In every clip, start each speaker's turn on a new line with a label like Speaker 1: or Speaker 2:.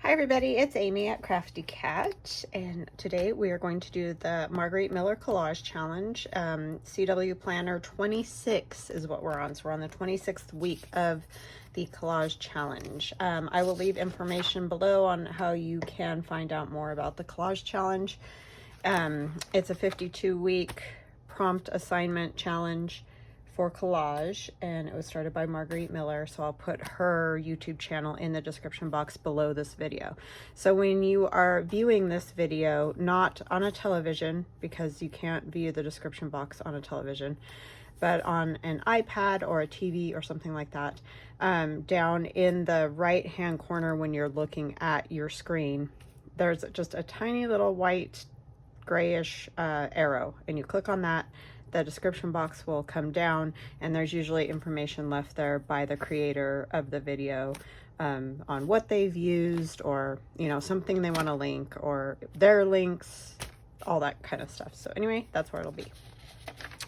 Speaker 1: Hi everybody, it's Amy at Crafty Cat, and today we are going to do the Margarete Miller Collage Challenge. CW Planner 26 is what we're on, so we're on the 26th week of the Collage Challenge. I will leave information below on how you can find out more about the Collage Challenge. It's a 52-week prompt assignment challenge for collage, and it was started by Margarete Miller, so I'll put her YouTube channel in the description box below this video. So when you are viewing this video, not on a television, because you can't view the description box on a television, but on an iPad or a TV or something like that, down in the right hand corner when you're looking at your screen, there's just a tiny little white grayish arrow, and you click on that. The description box will come down, and there's usually information left there by the creator of the video on what they've used, or something they want to link, or their links, all that kind of stuff. So anyway, that's where it'll be.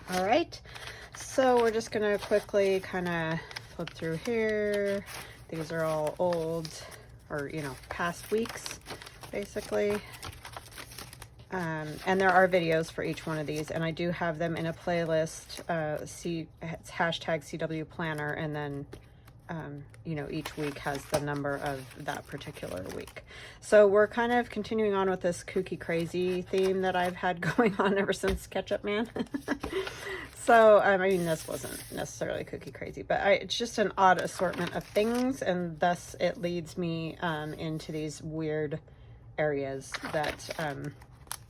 Speaker 1: All right, so we're just gonna quickly kind of flip through here. These are all old, or past weeks basically. And there are videos for each one of these, and I do have them in a playlist. It's hashtag CW Planner, and then each week has the number of that particular week. So we're kind of continuing on with this kooky crazy theme that I've had going on ever since Ketchup Man. So I mean, this wasn't necessarily kooky crazy, but it's just an odd assortment of things, and thus it leads me into these weird areas that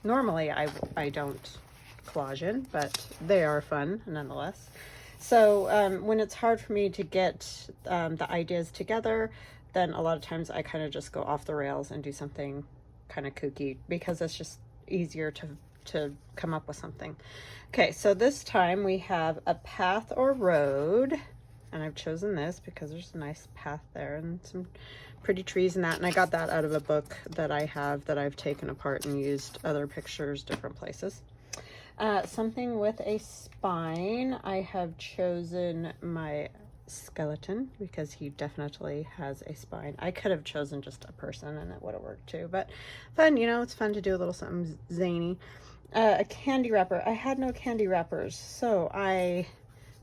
Speaker 1: normally I don't collage in, but they are fun nonetheless. So when it's hard for me to get the ideas together, then a lot of times I kind of just go off the rails and do something kind of kooky, because it's just easier to come up with something. Okay, so this time we have a path or road, and I've chosen this because there's a nice path there and some pretty trees and that, and I got that out of a book that I have that I've taken apart and used other pictures different places. Something with a spine. I have chosen my skeleton because he definitely has a spine. I could have chosen just a person and it would have worked too, but fun, it's fun to do a little something zany. A candy wrapper. I had no candy wrappers, so I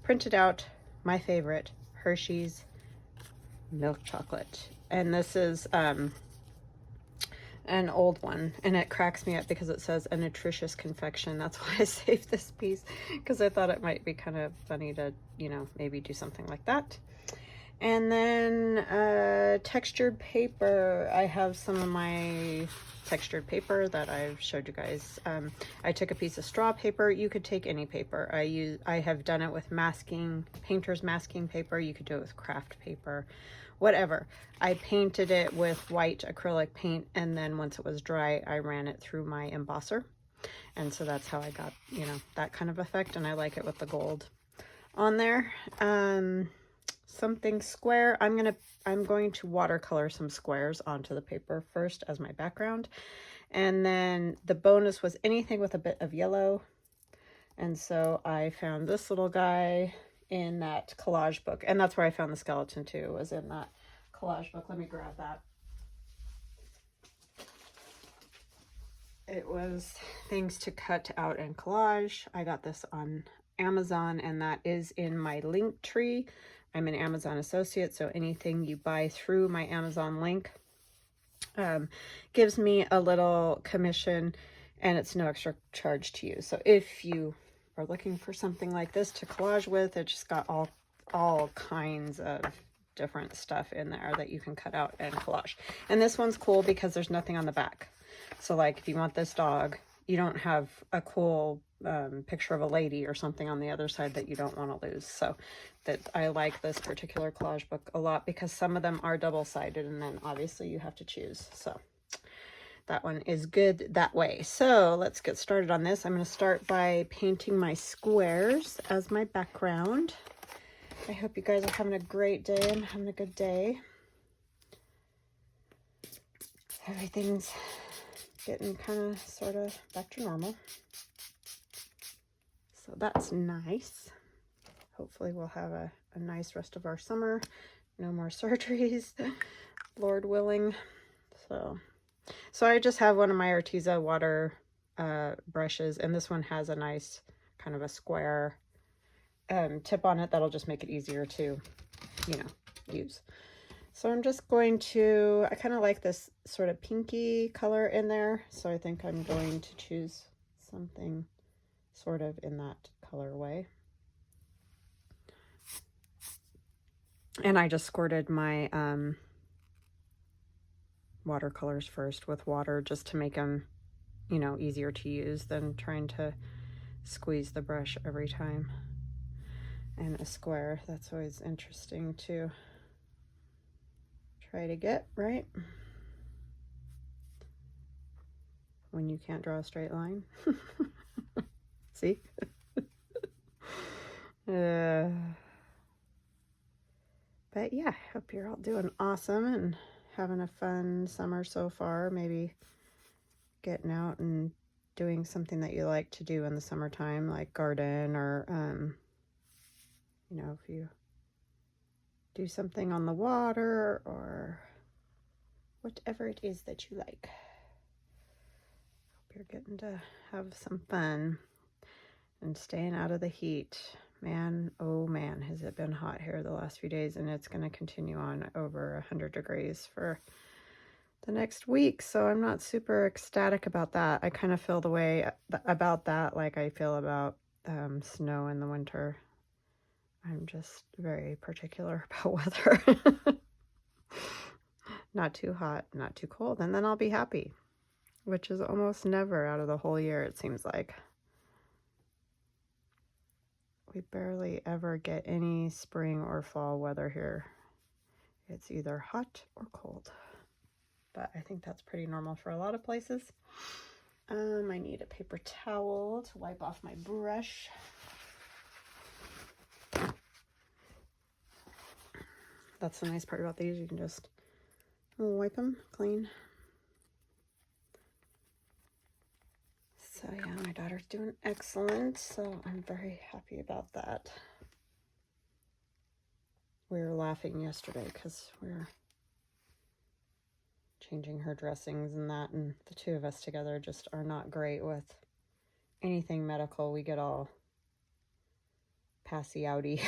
Speaker 1: printed out my favorite, Hershey's milk chocolate. And this is an old one, and it cracks me up because it says a nutritious confection. That's why I saved this piece, because I thought it might be kind of funny to, maybe do something like that. And then textured paper. I have some of my textured paper that I've showed you guys. I took a piece of straw paper. You could take any paper. I have done it with painter's masking paper. You could do it with craft paper, whatever. I painted it with white acrylic paint, and then once it was dry, I ran it through my embosser. And so that's how I got, that kind of effect, and I like it with the gold on there. Something square. I'm going to watercolor some squares onto the paper first as my background. And then the bonus was anything with a bit of yellow. And so I found this little guy in that collage book. And that's where I found the skeleton too, was in that collage book. Let me grab that. It was things to cut out and collage. I got this on Amazon, and that is in my Linktree. I'm an Amazon associate, so anything you buy through my Amazon link gives me a little commission, and it's no extra charge to you. So if you are looking for something like this to collage with, it just got all kinds of different stuff in there that you can cut out and collage. And this one's cool because there's nothing on the back. So like if you want this dog, you don't have a cool picture of a lady or something on the other side that you don't want to lose. So that I like this particular collage book a lot, because some of them are double-sided, and then obviously you have to choose. So that one is good that way. So let's get started on this. I'm going to start by painting my squares as my background. I hope you guys are having a great day. I'm having a good day. Everything's getting kind of sort of back to normal. So that's nice. Hopefully we'll have a nice rest of our summer. No more surgeries, Lord willing. So So I just have one of my Arteza water brushes, and this one has a nice kind of a square tip on it that'll just make it easier to, you know, use. So I'm just going to, I kind of like this sort of pinky color in there, so I think I'm going to choose something sort of in that colorway. And I just squirted my watercolors first with water just to make them, you know, easier to use than trying to squeeze the brush every time. And a square, that's always interesting to try to get right when you can't draw a straight line. See? But yeah, hope you're all doing awesome and having a fun summer so far. Maybe getting out and doing something that you like to do in the summertime, like garden, or you know, if you do something on the water or whatever it is that you like. Hope you're getting to have some fun and staying out of the heat. Man, oh man, has it been hot here the last few days, and it's going to continue on over 100 degrees for the next week, so I'm not super ecstatic about that. I kind of feel the way about that like I feel about snow in the winter. I'm just very particular about weather. Not too hot, not too cold, and then I'll be happy, which is almost never out of the whole year, it seems like. We barely ever get any spring or fall weather here. It's either hot or cold, but I think that's pretty normal for a lot of places. I need a paper towel to wipe off my brush. That's the nice part about these. You can just wipe them clean. So yeah, my daughter's doing excellent, so I'm very happy about that. We were laughing yesterday because we were changing her dressings and that, and the two of us together just are not great with anything medical. We get all passy-outy.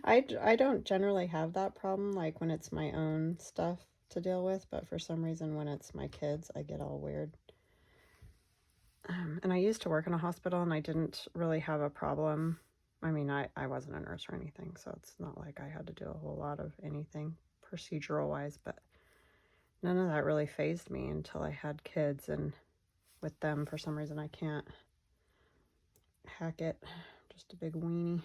Speaker 1: I don't generally have that problem, like when it's my own stuff to deal with, but for some reason when it's my kids, I get all weird. And I used to work in a hospital, and I didn't really have a problem. I mean, I wasn't a nurse or anything, so it's not like I had to do a whole lot of anything procedural-wise, but none of that really fazed me until I had kids, and with them, for some reason, I can't hack it. Just a big weenie.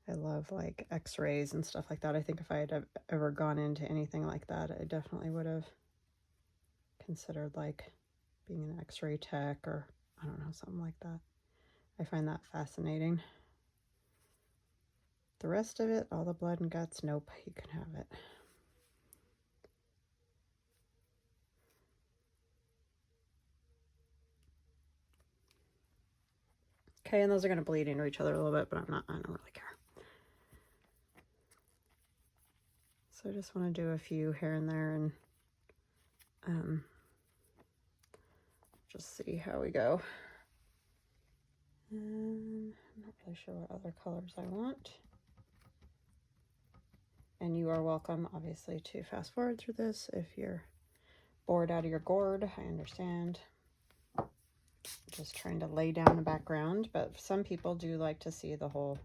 Speaker 1: I love like x-rays and stuff like that. I think if I had ever gone into anything like that, I definitely would have considered like being an x-ray tech or I don't know, something like that. I find that fascinating. The rest of it, all the blood and guts, nope, you can have it. Okay, and those are going to bleed into each other a little bit, but I don't really care. So I just want to do a few here and there and just see how we go. I'm not really sure what other colors I want. And you are welcome, obviously, to fast forward through this if you're bored out of your gourd. I understand. Just trying to lay down the background, but some people do like to see the whole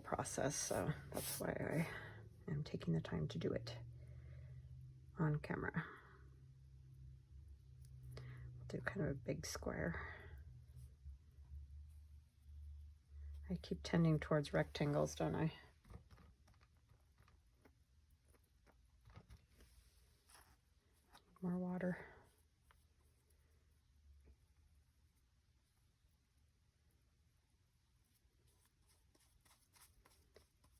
Speaker 1: process, so that's why I am taking the time to do it on camera. We'll do kind of a big square. I keep tending towards rectangles, don't I? More water.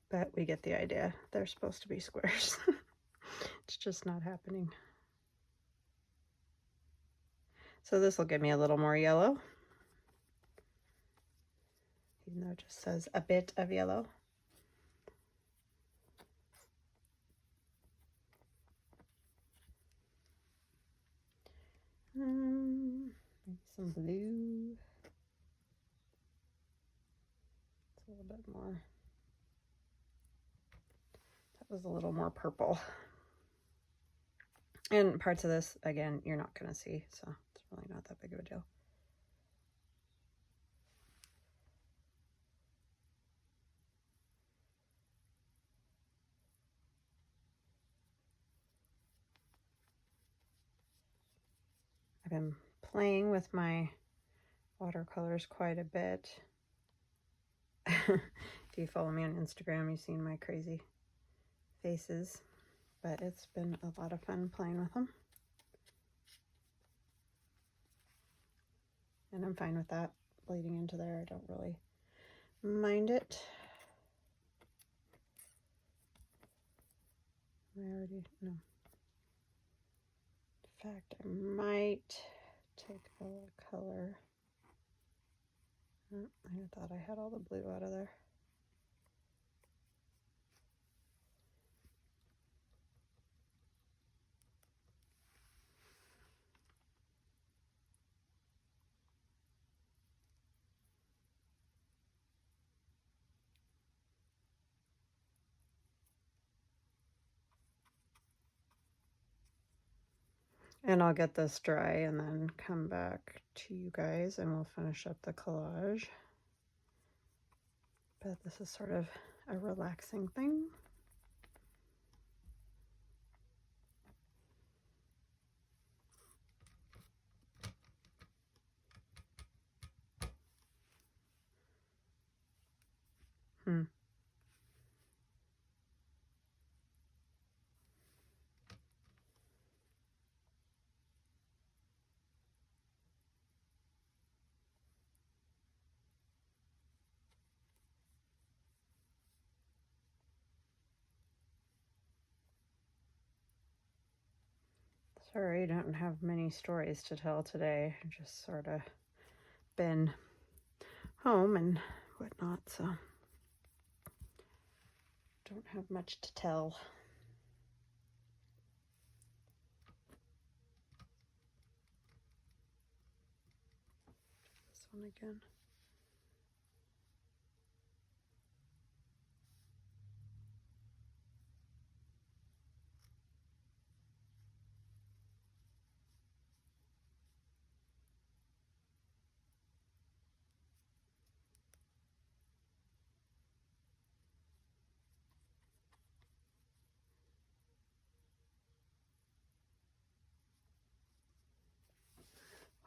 Speaker 1: But we get the idea. They're supposed to be squares. It's just not happening. So this will give me a little more yellow. even though it just says a bit of yellow. Maybe some blue. It's a little bit more. That was a little more purple. And parts of this, again, you're not going to see, so it's really not that big of a deal. I've been playing with my watercolors quite a bit. If you follow me on Instagram, you've seen my crazy faces, but it's been a lot of fun playing with them. And I'm fine with that bleeding into there. I don't really mind it. I already know. In fact, I might take a little color. Oh, I thought I had all the blue out of there. And I'll get this dry and then come back to you guys and we'll finish up the collage. But this is sort of a relaxing thing. Sorry, I don't have many stories to tell today. I've just sort of been home and whatnot, so don't have much to tell. This one again.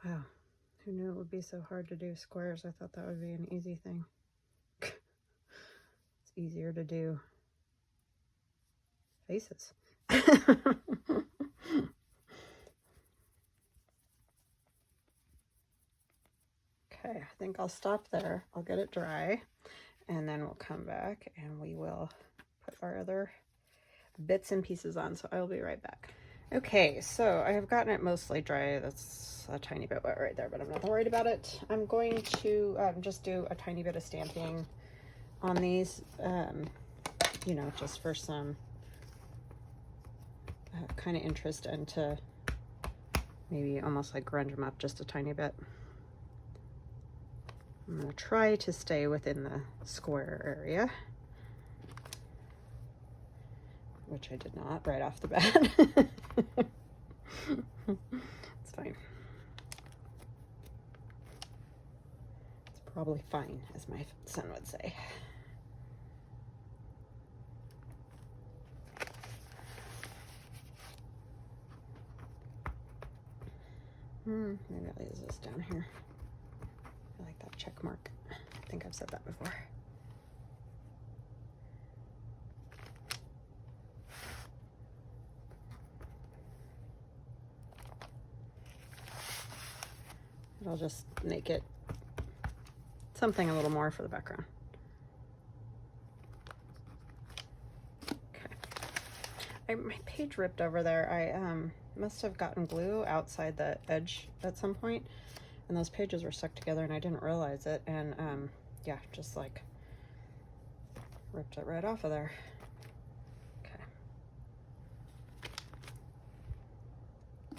Speaker 1: Wow, who knew it would be so hard to do squares? I thought that would be an easy thing. It's easier to do faces. Okay, I think I'll stop there. I'll get it dry and then we'll come back and we will put our other bits and pieces on. So I'll be right back. Okay, so I have gotten it mostly dry. That's a tiny bit wet right there, but I'm not worried about it. I'm going to just do a tiny bit of stamping on these, you know, just for some kind of interest and to maybe almost like grunge them up just a tiny bit. I'm going to try to stay within the square area, which I did not right off the bat. It's fine. It's probably fine, as my son would say. Maybe I'll use this down here. I like that check mark. I think I've said that before. It'll just make it something a little more for the background. Okay. My page ripped over there. I must have gotten glue outside the edge at some point, and those pages were stuck together and I didn't realize it, and yeah, just like ripped it right off of there. Okay.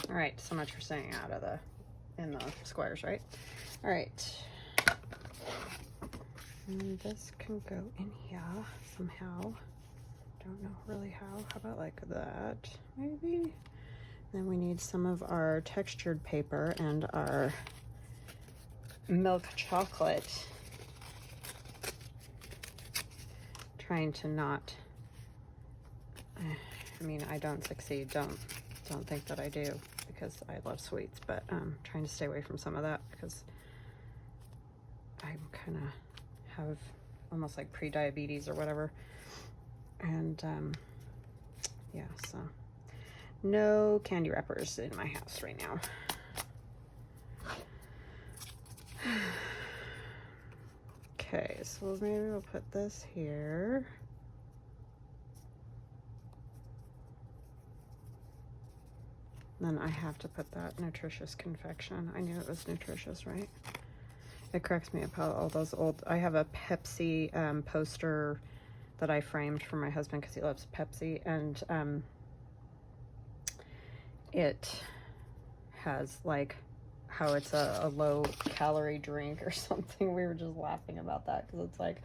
Speaker 1: All right, so much for staying out of in the squares, right? All right. And this can go in here somehow. Don't know really how. How about like that, maybe? Then we need some of our textured paper and our milk chocolate. Trying to not, I mean, I don't succeed. Don't think that I do, because I love sweets, but trying to stay away from some of that because I kind of have almost like pre-diabetes or whatever. And yeah, so no candy wrappers in my house right now. Okay, so maybe we'll put this here. Then I have to put that nutritious confection. I knew it was nutritious, right? It cracks me up how all those old, I have a Pepsi poster that I framed for my husband because he loves Pepsi, and it has like how it's a low calorie drink or something. We were just laughing about that because it's like,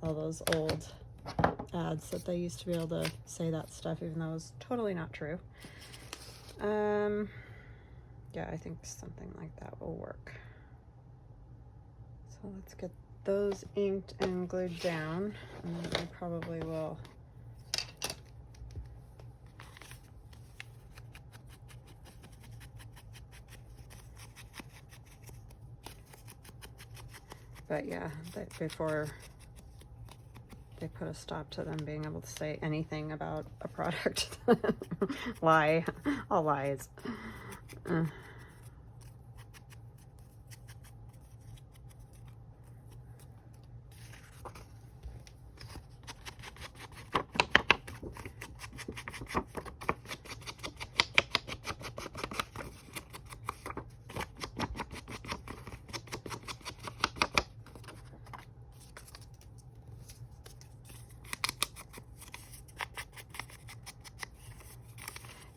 Speaker 1: all those old ads that they used to be able to say that stuff, even though it was totally not true. Yeah, I think something like that will work. So let's get those inked and glued down, and then I probably will but yeah, before they put a stop to them being able to say anything about a product. Lie, all lies.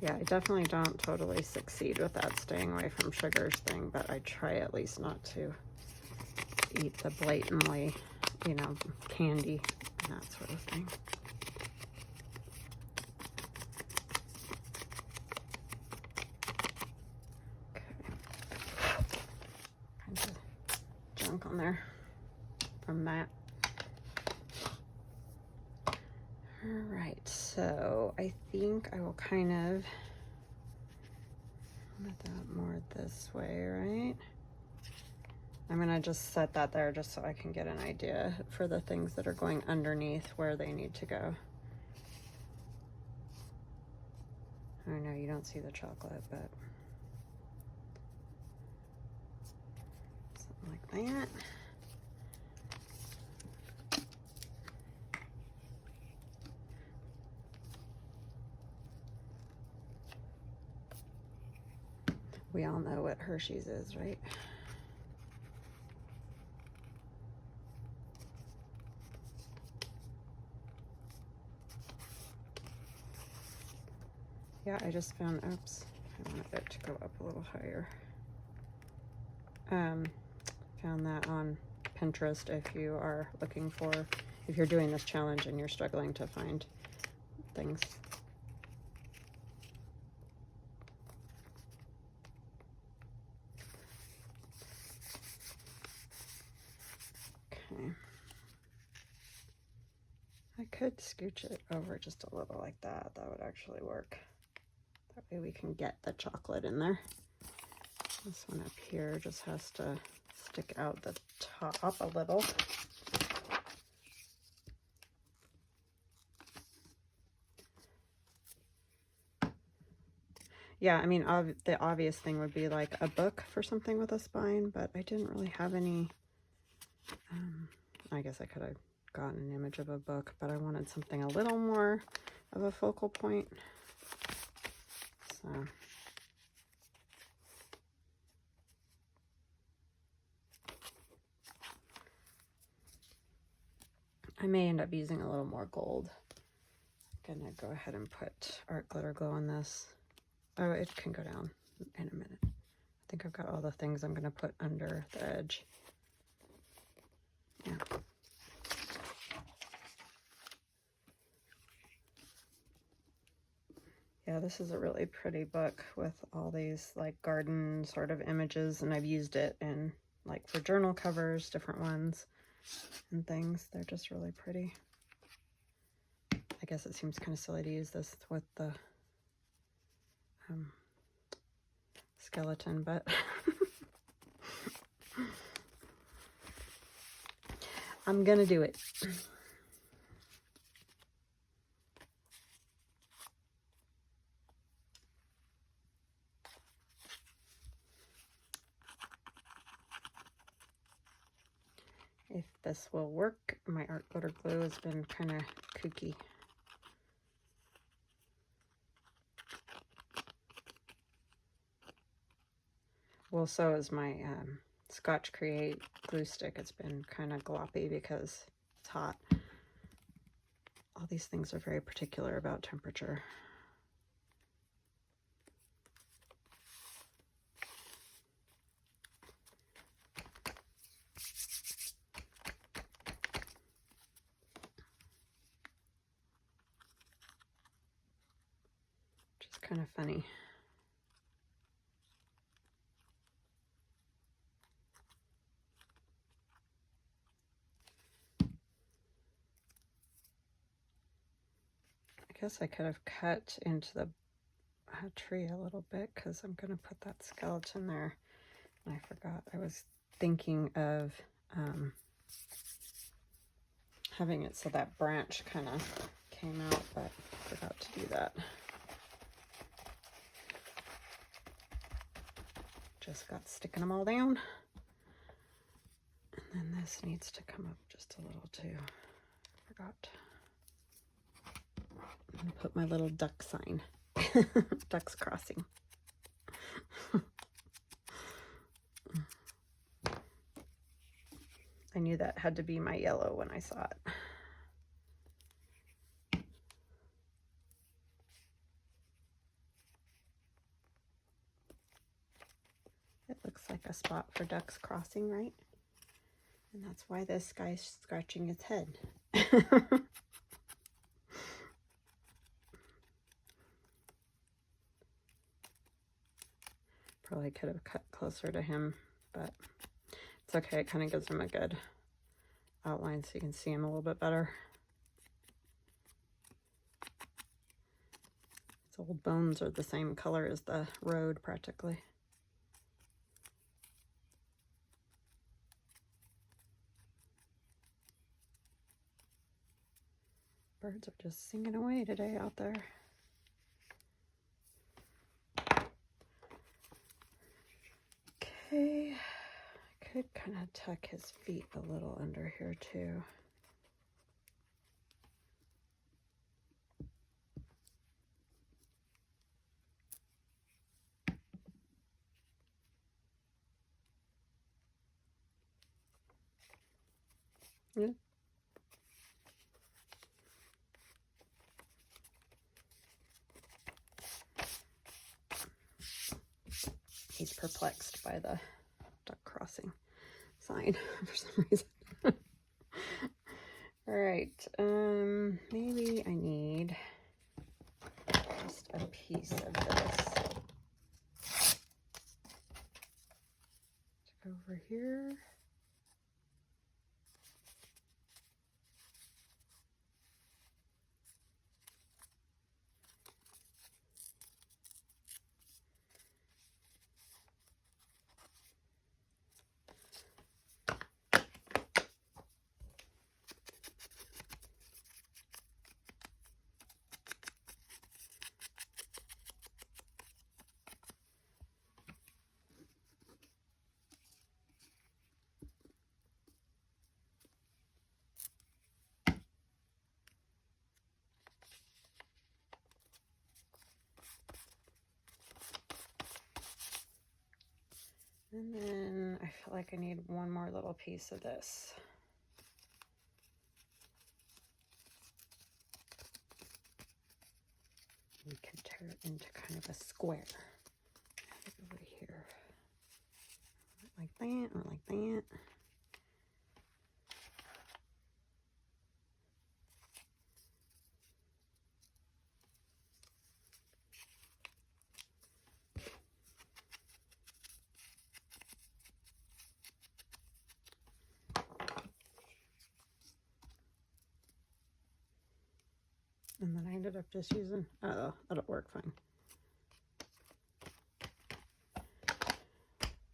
Speaker 1: Yeah, I definitely don't totally succeed with that staying away from sugars thing, but I try at least not to eat the blatantly, you know, candy and that sort of thing. Okay. Kinds of junk on there from that. All right, so I think I will kind of put that more this way, right? I'm gonna just set that there just so I can get an idea for the things that are going underneath where they need to go. I know you don't see the chocolate, but something like that. We all know what Hershey's is, right? Yeah, I just found, oops, I wanted it to go up a little higher. Found that on Pinterest if you are looking for, if you're doing this challenge and you're struggling to find things. Okay. I could scooch it over just a little like that. That would actually work. That way we can get the chocolate in there. This one up here just has to stick out the top a little. Yeah, I mean, the obvious thing would be like a book for something with a spine, but I didn't really have any. I guess I could have gotten an image of a book, but I wanted something a little more of a focal point. So. I may end up using a little more gold. I'm gonna go ahead and put art glitter glue on this. Oh, it can go down in a minute. I think I've got all the things I'm gonna put under the edge. Yeah. Yeah, this is a really pretty book with all these like garden sort of images, and I've used it in like for journal covers, different ones and things. They're just really pretty. I guess it seems kind of silly to use this with the skeleton, but I'm gonna do it. If this will work, my art glitter glue has been kind of kooky. Well, so is my Scotch Create glue stick. It's been kind of gloppy because it's hot. All these things are very particular about temperature. Which is kind of funny. I guess I could have cut into the tree a little bit because I'm going to put that skeleton there. And I forgot. I was thinking of having it so that branch kind of came out, but I forgot to do that. Just got sticking them all down. And then this needs to come up just a little too. Forgot. I'm going to put my little duck sign. Ducks crossing. I knew that had to be my yellow when I saw it. It looks like a spot for ducks crossing, right? And that's why this guy's scratching his head. Probably could have cut closer to him, but it's okay. It kind of gives him a good outline so you can see him a little bit better. His old bones are the same color as the road practically. Birds are just singing away today out there. Okay, I could kind of tuck his feet a little under here too. Yeah. He's perplexed by the duck crossing sign for some reason. All right, maybe I need just a piece of this to go over here. And then I feel like I need one more little piece of this. her into kind of a square. Over here. Like that, or like that. And then I ended up just using, oh, that'll work fine.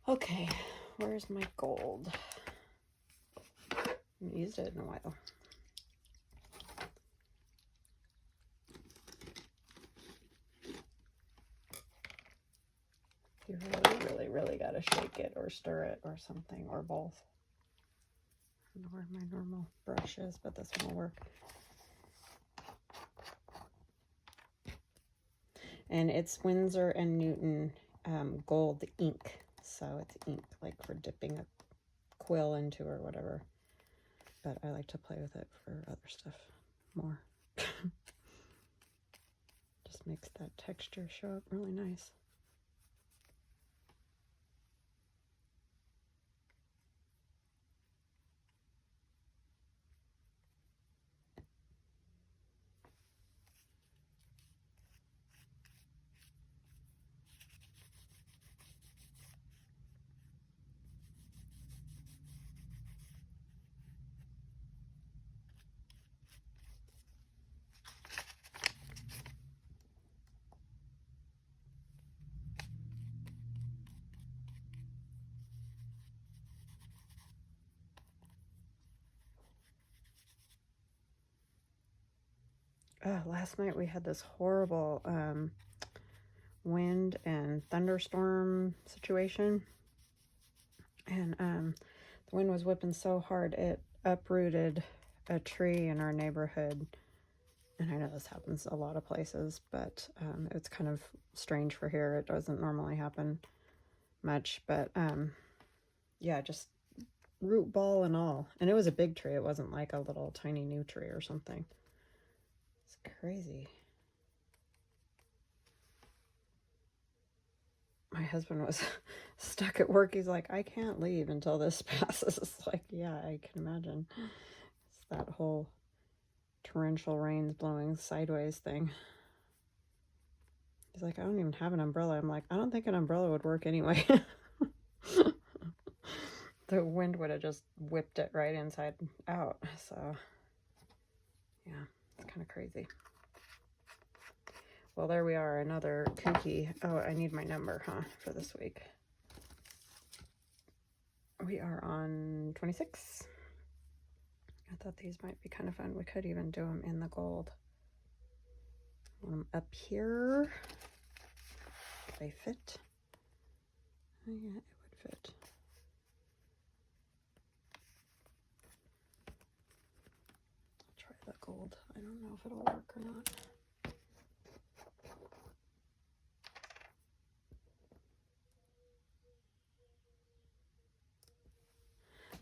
Speaker 1: Okay, where's my gold? I haven't used it in a while. You really gotta shake it or stir it or something, or both. I don't know where my normal brush is, but this one will work. And it's Winsor & Newton gold ink. So it's ink like for dipping a quill into or whatever. But I like to play with it for other stuff more. Just makes that texture show up really nice. Last night we had this horrible wind and thunderstorm situation, and the wind was whipping so hard it uprooted a tree in our neighborhood. And I know this happens a lot of places, but it's kind of strange for here. It doesn't normally happen much, but yeah, just root ball and all. And it was a big tree. It wasn't like a little tiny new tree or something. It's crazy. My husband was stuck at work. He's like, I can't leave until this passes. It's like, yeah, I can imagine. It's that whole torrential rains blowing sideways thing. He's like, I don't even have an umbrella. I'm like, I don't think an umbrella would work anyway. The wind would have just whipped it right inside out. So, yeah, it's kind of crazy. Well, there we are, another kooky. Oh, I need my number, for this week. We are on 26. I thought these might be kind of fun. We could even do them in the gold. Up here. Do they fit? Oh, yeah, it would fit. I'll try the gold. I don't know if it'll work or not.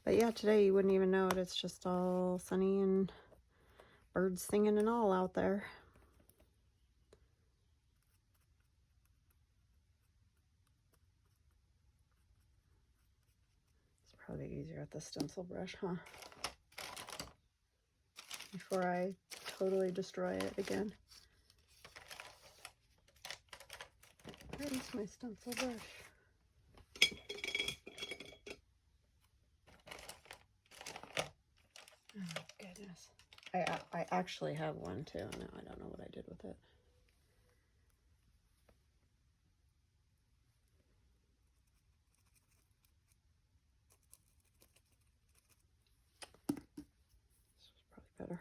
Speaker 1: But yeah, today you wouldn't even know it. It's just all sunny and birds singing and all out there. It's probably easier with the stencil brush, huh? Before I totally destroy it again. Where is my stencil brush? Oh, goodness. I actually have one too. No, I don't know what I did with it. This was probably better.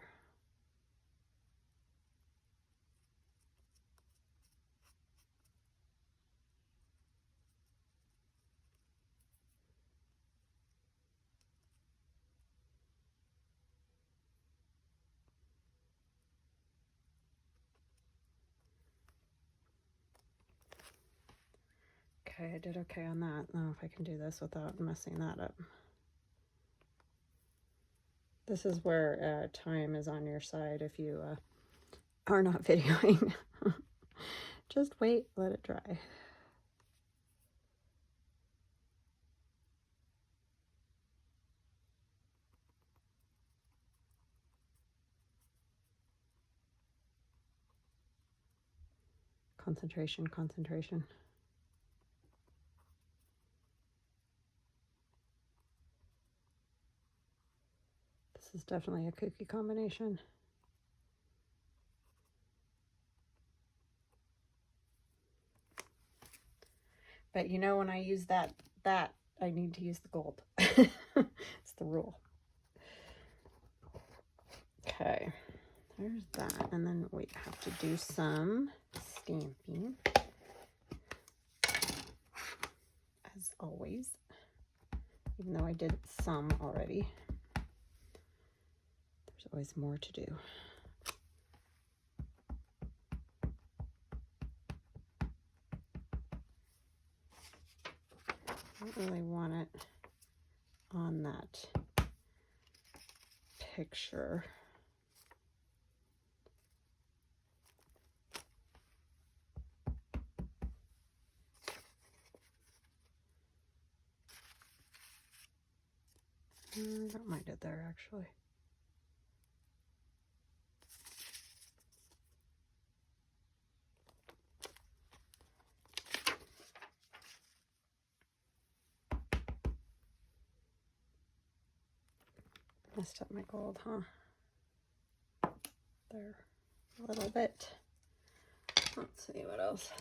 Speaker 1: Okay, I did okay on that. Now if I can do this without messing that up. This is where time is on your side if you are not videoing. Just wait, let it dry. Concentration, concentration. This is definitely a kooky combination. But you know, when I use that, I need to use the gold. It's the rule. Okay, there's that. And then we have to do some stamping, as always, even though I did some already. There's always more to do. I don't really want it on that picture. I don't mind it there, actually. Messed up my gold, huh? There, a little bit. Let's see what else.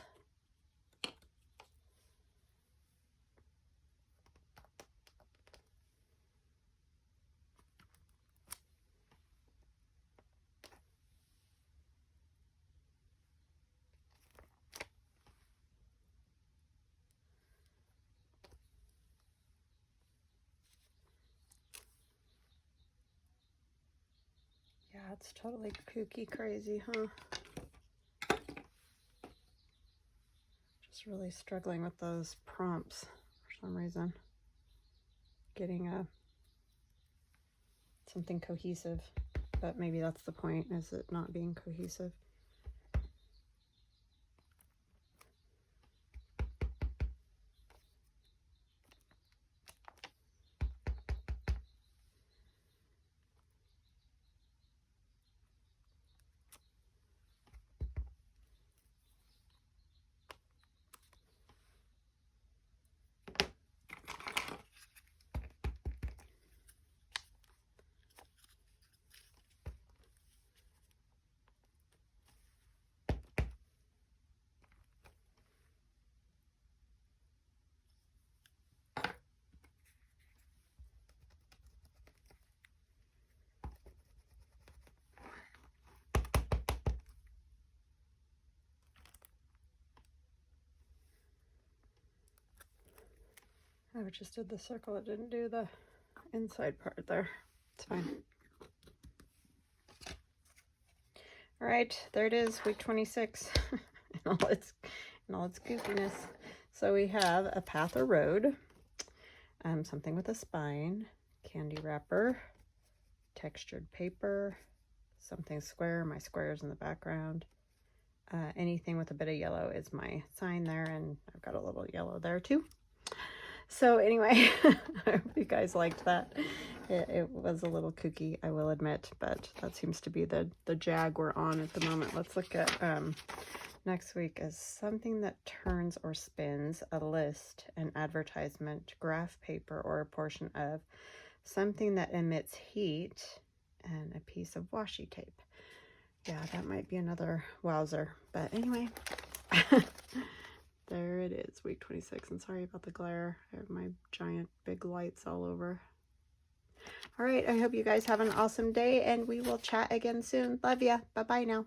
Speaker 1: Yeah, it's totally kooky crazy, huh? Just really struggling with those prompts for some reason. Getting something cohesive, but maybe that's the point, is it not being cohesive? I just did the circle, it didn't do the inside part there. It's fine. All right, there it is, week 26 in all its kookiness. So we have a path or road, something with a spine, candy wrapper, textured paper, something square, my squares in the background. Anything with a bit of yellow is my sign there, and I've got a little yellow there too. So anyway, I hope you guys liked that. It was a little kooky, I will admit, but that seems to be the jag we're on at the moment. Let's look at next week as something that turns or spins, a list, an advertisement, graph paper, or a portion of, something that emits heat, and a piece of washi tape. Yeah, that might be another wowzer, but anyway. There it is, week 26, and sorry about the glare. I have my giant big lights all over. All right, I hope you guys have an awesome day, and we will chat again soon. Love ya. Bye-bye now.